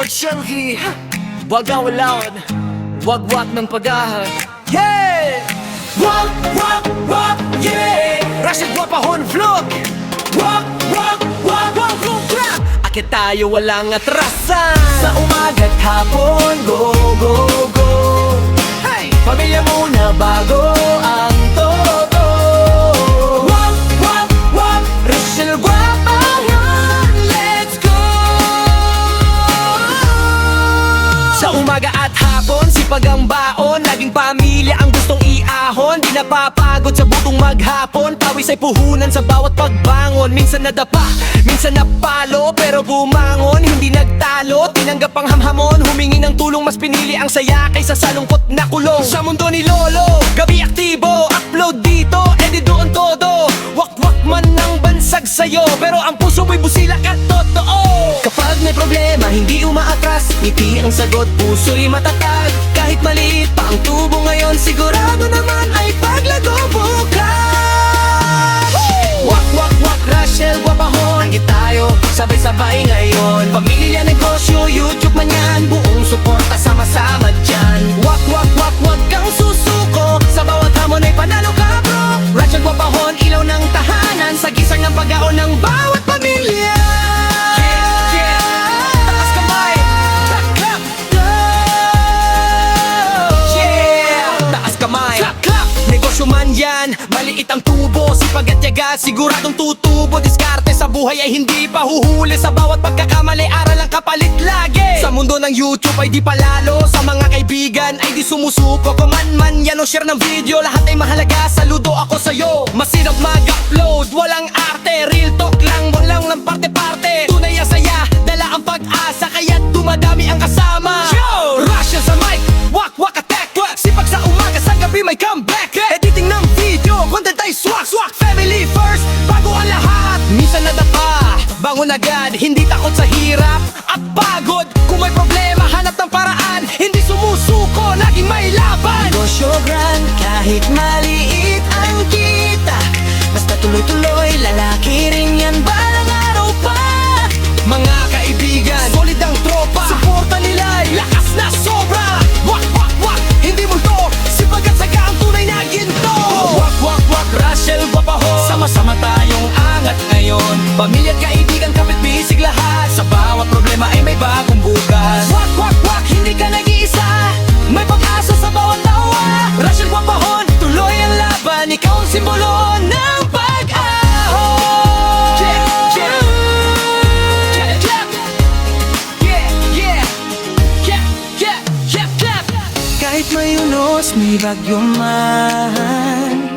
Shelby, wag ang walaon, wag ng pag-ahon. Yeah! Wag, yeah! Rashid Guapahon vlog. Wag, clap! Akit tayo walang atrasan. Sa umaga't hapon, go, go hey! Pamilya muna bago ang todo. Wag, Rashid Guapahon, let's go! Sa umaga at hapon, sipag ang baon. Laging pamilya ang gustong iahon. Di napapagod sa butong maghapon. Pawis ay puhunan sa bawat pagbangon. Minsan nadapa, minsan napalo, pero bumangon, hindi nagtalo. Tinanggap ang hamhamon, humingi ng tulong. Mas pinili ang saya kaysa sa lungkot na kulong. Sa mundo ni Lolo, gabi aktibo, upload dito, edi doon todo. Wak man ng bansag sa'yo, pero ang puso mo'y busilak at totoo. Kapag may problema, hindi umaatras, ngiti ang sagot, puso'y matatag. Kahit maliit pa ang tubo ngayon, sigurado naman ay paglago bukas. Wak, Rachel Guapahon, hangit tayo, sabay-sabay ngayon. Pamilya, negosyo, YouTube man yan, buong suporta, sama-sama dyan. Wak kang susuko, sa bawat hamon ay panalo ka bro. Rachel Guapahon, ilaw ng tahanan, sa gisang ng pag-aon ng bawat pamilya. Taas kamay, clap, taas kamay, clap. Negosyo man yan, maliit ang tubo, sipag at yaga, siguradong tutubo. Diskarte sa buhay ay hindi pa huhuli, sa bawat pagkakamali, aral ang kapalit lagi. Sa mundo ng YouTube ay di palalo, sa mga kaibigan ay di sumusuko. Kuman yan o share ng video, lahat ay mahalaga, saludo ako sa'yo. Masinop mag-upload, walang arte, real talk lang, walang ng parte-parte. Tunay ang saya, dala ang pag-asa, kaya dumadami ang kasama. Yo! Rachel sa mic, wak attack, sipag sa umaga, sa gabi may comeback. Editing ng video, content ay swak, family first, bago ang lahat. Minsan nadapa, bangon agad, hindi takot sa hirap at pagod. Kung may problema, hanap ng paraan, hindi sumusuko, laging may laban. Negosyo grand, kahit maliit ang kita, basta tuloy-tuloy, lalaki rin yan balang araw pa. Mga kaibigan, solid ang tropa, suporta nila'y lakas na sobra. Wak, hindi multo, sipag at saga ang tunay na ginto. Wak, Rachel Guapahon, sama-sama tayong angat ngayon. Pamilya at kaibigan, kapit bisig lahat, sa bawat problema ay may bagong bukas. Wak, hindi ka nag-iisa, may pag-asa sa bawat tawa. Rachel Guapahon, tuloy ang laban, ikaw ang simbolo ng pag-ahon. Kahit may unos, may bagyo man,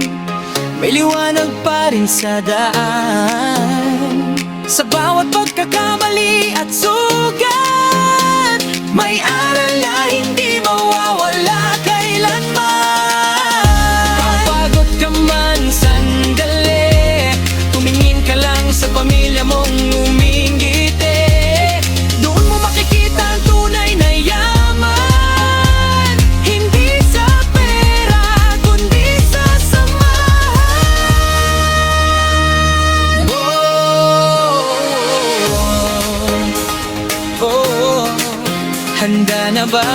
may liwanag pa rin sa daan. Sa bawat pagkakamali at sugat, may aral na hindi mawawala kailanman. Kapagod ka man sandali, tumingin ka lang sa pamilya mong umingiti. Doon mo makikita ang tunay na yaman, hindi sa pera, kundi sa samahan. Handa na ba?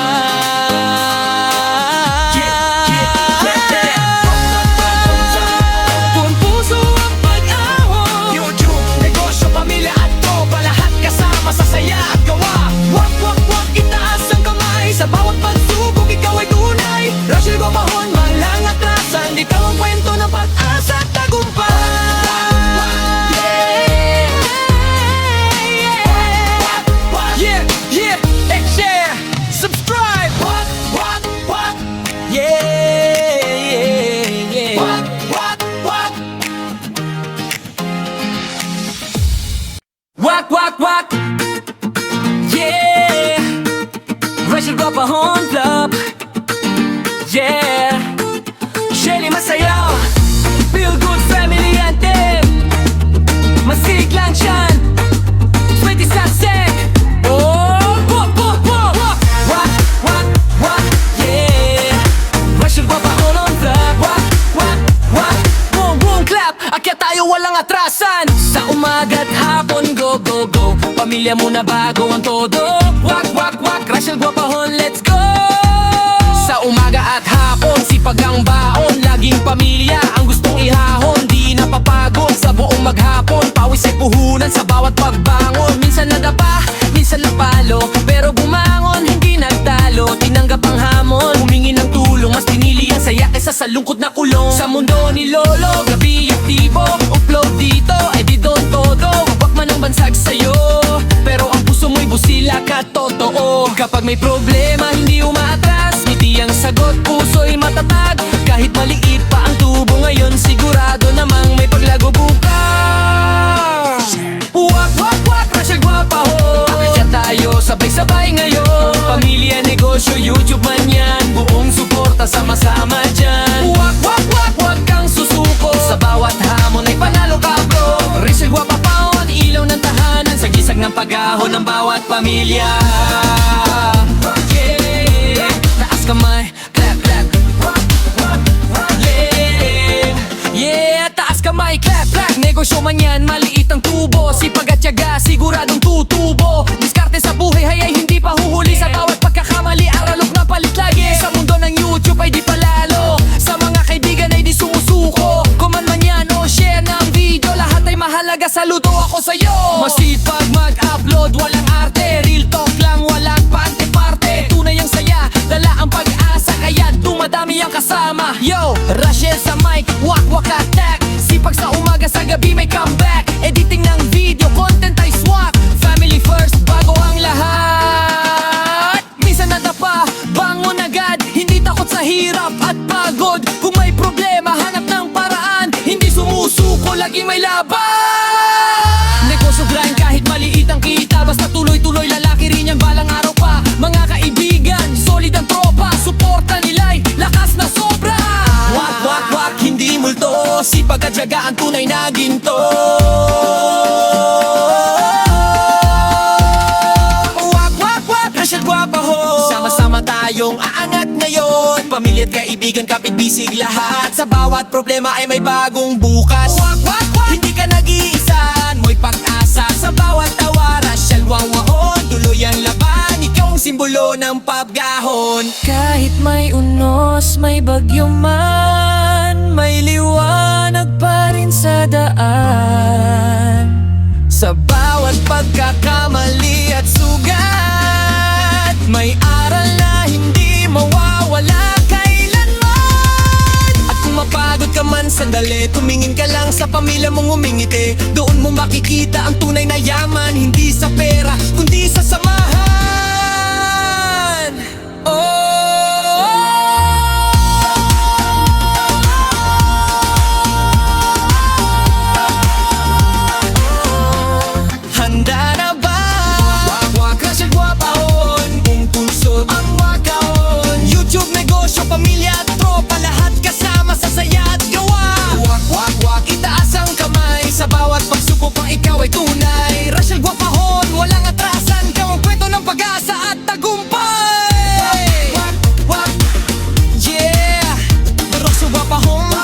Buong puso ang pag-ahon, YouTube, negosyo, pamilya at tropa, lahat kasama sa saya at gawa. Wak, itaas ang kamay, sa bawat pagsubok ikaw ay tunay. Rachel Guapahon, walang atrasan, ikaw ang kwento ng pag-asa at tagumpay. Share, subscribe. Yeah. Wak. Yeah. Rachel Guapahon Club. Yeah. Shelly Masayaw, Feel Good Family Anthem. Masiglang siyan, 20 Sunset. Rachel Guapahon on the wak, boom, clap. Akya tayo wala walang atrasan. Sa umaga't hapon, go, go, go. Pamilya muna bago ang todo. Wak, wak, wak, Rachel Guapahon, let's go. Sa umaga at hapon, sipag ang baon. Laging pamilya ang gustong ihahon. Di napapagod sa buong maghapon. Pawis ay puhunan sa bawat pagbangon. Minsan nadapa, minsan napalo, pero bumangon, hindi nagtalo. Tinanggap ang hamon, humingi ng tulong. Mas pinili ang saya kaysa sa lungkot na kulong. Sa mundo ni Lolo, gabi aktibo. Upload dito, ay di doon todo. Wag man ang bansag sa'yo, pero ang puso mo'y busila ka totoo. Kapag may problema, hindi umaatras. Ngiti ang sagot, puso'y matatag. Kahit maliit pa ang tubo ngayon, sigurado namang may paglago bukas. Wak, wak, wak, Rachel Guapahon. Akasya tayo, sabay-sabay ngayon. Pamilya, negosyo, YouTube man yan. Buong suporta, sama-sama dyan. Wak, wak, wak, wag kang susuko. Sa bawat hamon ay panalo ka bro. Rachel Guapahon, ilaw ng tahanan. Sa gisag ng pag-ahon ng bawat pamilya. Yeah, taas kamay, clap, clap. Yeah, yeah, taas kamay, clap, clap. Negosyo man yan, maliit ang tubo. Sipag at tiyaga, siguradong tutubo. Diskarte sa buhay ay hindi pa huhuli. Sa bawat pagkakamali, aralok na palit lagi. Sa mundo ng YouTube ay di palalo. Sa mga kaibigan ay di sumusuko. Kuman man yan o share ng video, lahat ay mahalaga, saludo ako sa'yo. Masipag mag-upload, walang arte. Real talk lang, walang parte-parte. Tunay ang saya, dala ang pag-asa, kaya dumadami ang kasama. Yo, Rachel sa mic, wak-wak attack. Sipag sa umaga, sa gabi may comeback. Editing ng video, content ay swak. Family first, bago ang lahat. Minsan nadapa, bangon agad. Hindi takot sa hirap at pagod. Kung may problema, hanap ng paraan. Hindi sumusuko, lagi may laban. Negosyo grind kahit maliit ang kita. Basta tuloy-tuloy, lalaki rin yan balang araw pa. Mga kaibigan, solid ang tropa. Suporta nila'y lakas na sobra. Wak, wak, wak, hindi multo. Sipag at tiyaga ang tunay na ginto. Wak, wak, wak, Rachel Guapahon. Sama-sama tayong aangat ngayon. Pamilya at kaibigan, kapit-bisig lahat. Sa bawat problema ay may bagong bukas. Wak, wak, wak, hindi ka nag-iisa. Mo'y pag-asa sa bawat tawa. Rachel Guapahon, tuloy ang laban. Ikaw ang simbolo ng pagahon. Kahit may unos, may bagyo man, may liwanag pa rin sa daan. Sa bawat pagkakamali at sugat, may aral na hindi mawawala kailanman. At kung mapagod ka man sandali, tumingin ka lang sa pamilya mong umingiti. Doon mo makikita ang tunay na yaman, hindi sa pera, kundi sa samahan. Handa na ba? Wak-wak, Rachel Guapahon. Buong puso ang wakaon. YouTube, negosyo, pamilya at tropa, lahat kasama sa saya at gawa. Wak-wak-wak, itaas ang kamay. Sa bawat pagsubok pang ikaw ay tunay. Rachel Guapahon, walang atrasan. Ikaw ang kwento ng pag-asa at tagumpay. Wak-wak, yeah, Rachel Guapahon.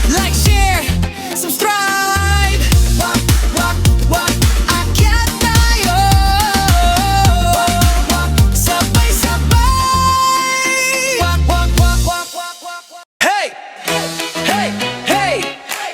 Like, share, subscribe. Wak-wak-wak, akyat tayo. Sabay-sabay. Wak-wak-wak-wak-wak-wak. Hey! Hey! Hey!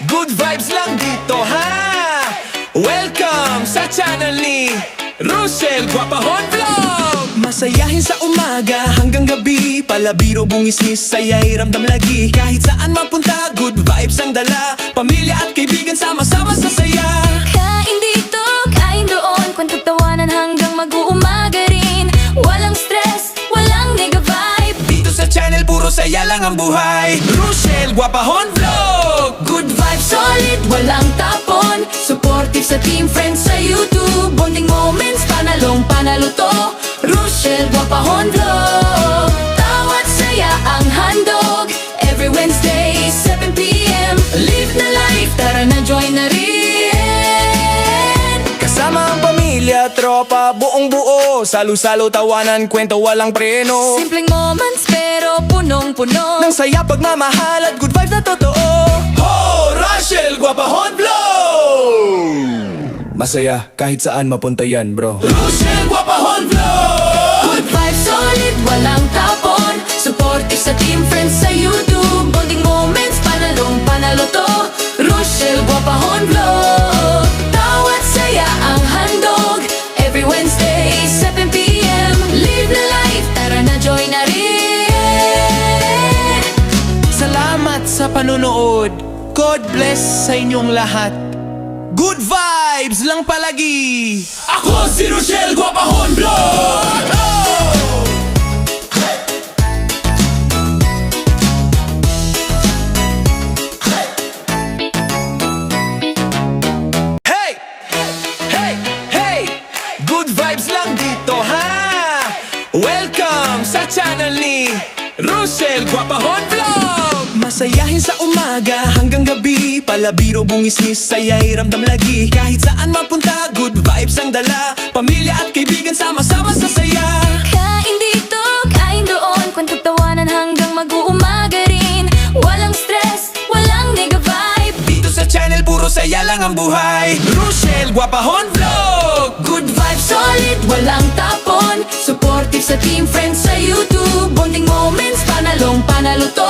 Good vibes lang dito, ha? Welcome sa channel ni Rachel Guapahon Vlog. Masayahin sa umaga hanggang gabi, palabiro, bungis-ngis, saya'y ramdam lagi. Kahit saan mapunta, good vibes ang dala. Pamilya at kaibigan, sama-sama sa saya. Kain dito, kain doon, kwento-tawanan hanggang mag-uumaga rin. Walang stress, walang nega vibe. Dito sa channel, puro saya lang ang buhay. Rachel Guapahon Vlog. Good vibe, solid, walang tapon. Supportive sa team, friends sa YouTube. Bonding moments, panalong panalo to. Rachel Guapahon Vlog. Tawat saya ang handog. Every Wednesday, 7 p.m. Live na life, tara na join na rin. Kasama ang pamilya, pamilya, tropa, buong buo. Salo-salo, tawanan, kwento, walang preno. Simpleng moments pero punong-puno. Nang saya, pagmamahal at good vibes na totoo. Ho! Rachel, Guapahon Flow! Masaya kahit saan mapunta yan, bro. Rachel, Guapahon Flow! Good vibes, solid, walang tapon. Supportive sa team, friends sa YouTube. Bonding moments, panalong panalo to. Rochelle, Guapahon Vlog. Tawat saya ang handog. Every Wednesday, 7 p.m. Live the life, tara na join na rin. Salamat sa panonood. God bless sa inyong lahat. Good vibes lang palagi. Ako si Rochelle, Guapahon Vlog! Hey! Hey! Hey! Good vibes lang dito, ha? Welcome sa channel ni Rochelle, Guapahon Vlog! Masayahin sa umaga hanggang gabi. Palabiro, bungisnis, saya'y ramdam lagi. Kahit saan mapunta, good vibes ang dala. Pamilya at kaibigan sama-sama sa saya. Kain dito, kain doon. Kwento tawanan hanggang mag-uumaga rin. Walang stress, walang nega vibe. Dito sa channel, puro saya lang ang buhay. Rochelle, Guapahon Vlog! Good vibes, solid, walang tapon. Supportive sa team, friends sa YouTube. Bonding moments, panalong panalo to.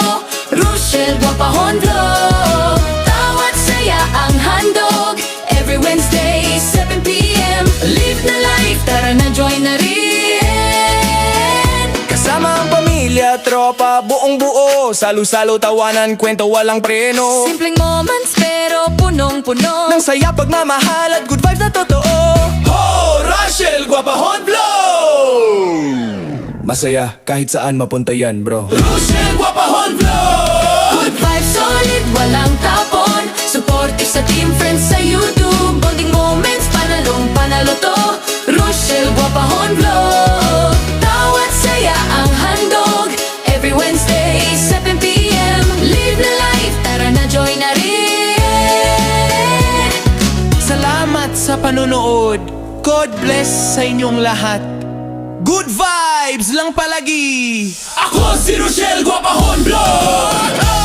Rochelle, Guapahon Vlog. Tawat saya ang handog. Every Wednesday, 7 p.m. Live the life, tara na join na rin. Kasama ang pamilya, tropa, buong buo. Salo-salo, tawanan, kwento, walang preno. Simpleng moments pero punong-puno. Nang saya, pagmamahal at good vibes na totoo. Ho! Rachel, Guapahon Flow! Masaya kahit saan mapunta yan, bro. Rochelle, Guapahon Flow! Good vibes, solid, walang tapon. Supportive sa team, friends sa YouTube. Bonding moments, panalong panalo to. Rochelle, Guapahon Vlog. Tawat saya ang handog. Every Wednesday, 7 p.m. Live the life, tara na join na rin. Salamat sa panonood. God bless sa inyong lahat. Good vibes lang palagi. Ako si Rochelle, Guapahon Vlog!